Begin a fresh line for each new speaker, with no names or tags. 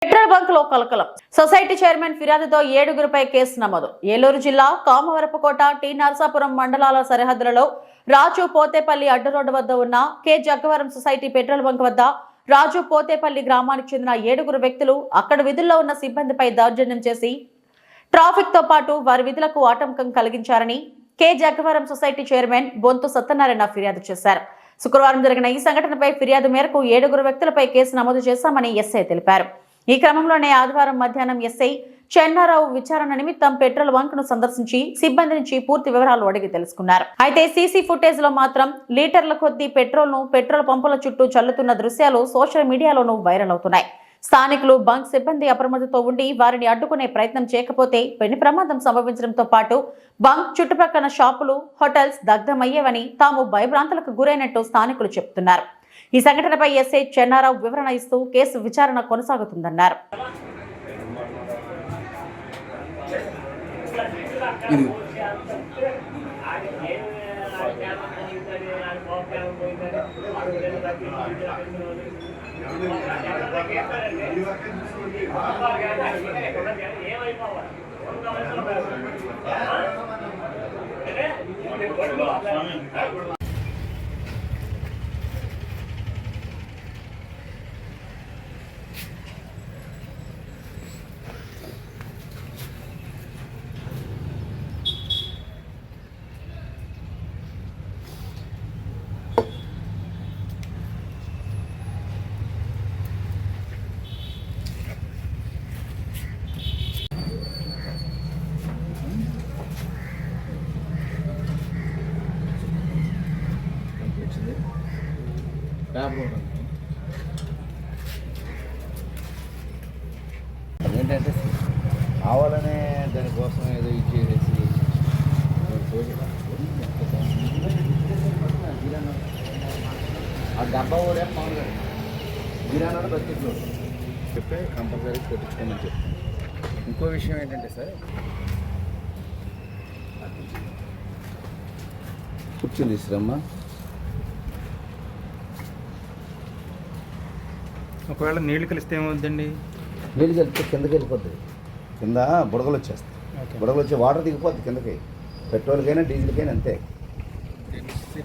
Petrol bunk లో కలకలం. Society chairman ఫిర్యాదుతో 7గురిపై కేసు నమోదు. ఏలూరు జిల్లా కామవరపుకోట, టి నరసాపురం మండలాల సరిహద్దులలో రాజు పోతేపల్లి అడ్డు రోడ్డు వద్ద ఉన్న K Jaggavaram society petrol bunk వద్ద రాజు పోతేపల్లి గ్రామానికి చెందిన 7గురు వ్యక్తులు అక్కడ విధుల్లో ఉన్న సిబ్బందిపై దౌర్జన్యం చేసి ట్రాఫిక్ తో పాటు వారి విధులకు ఆటంకం కలిగించారని K Jaggavaram society chairman Bonthu Satyanarayana ఫిర్యాదు చేశారు. శుక్రవారం జరిగిన ఈ సంఘటనపై ఫిర్యాదు మేరకు 7గురు వ్యక్తులపై కేసు నమోదు చేశామని ఎస్ఐ తెలిపారు. ఈ క్రమంలోనే ఆదివారం మధ్యాహ్నం ఎస్ఐ చెన్నారావు విచారణ నిమిత్తం పెట్రోల్ బంక్ ను సందర్శించి సిబ్బంది నుంచి పూర్తి వివరాలు అడిగి తెలుసుకున్నారు. అయితే సీసీ ఫుటేజ్ లో మాత్రం లీటర్ల కొద్దీ పెట్రోల్ ను పెట్రోల్ పంపుల చుట్టూ చల్లుతున్న దృశ్యాలు సోషల్ మీడియాలోనూ వైరల్ అవుతున్నాయి. స్థానికులు బంక్ సిబ్బంది అప్రమత్తతో ఉండి వారిని అడ్డుకునే ప్రయత్నం చేయకపోతే పెను ప్రమాదం సంభవించడంతో పాటు బంక్ చుట్టుపక్కల షాపులు, హోటల్స్ దగ్ధమయ్యేవని తాము భయభ్రాంతులకు గురైనట్టు స్థానికులు చెబుతున్నారు. ఈ సంఘటనపై ఎస్ఐ చెన్నారావు వివరణ ఇస్తూ కేసు విచారణ కొనసాగుతుందన్నారు.
ఏంటంటే కావాలనే దానికోసం ఏదో ఇచ్చేసేసి ఆ డబ్బా కూడా మామూలుగా గిరానా బతికిట్లో చెప్తే కంపల్సరీ కొట్టించుకోమని చెప్తాను. ఇంకో విషయం ఏంటంటే సార్ కూర్చొని తీసుకురమ్మా.
ఒకవేళ నీళ్లు కలిస్తే ఏమవుద్దండి?
నీళ్ళు కలిపితే కిందకి వెళ్ళిపోద్ది. కింద బుడగలు వచ్చేస్తాయి. బుడగలు వచ్చి వాటర్ దిగిపోద్ది కిందకి. పెట్రోల్కైనా డీజిల్కైనా అంతే.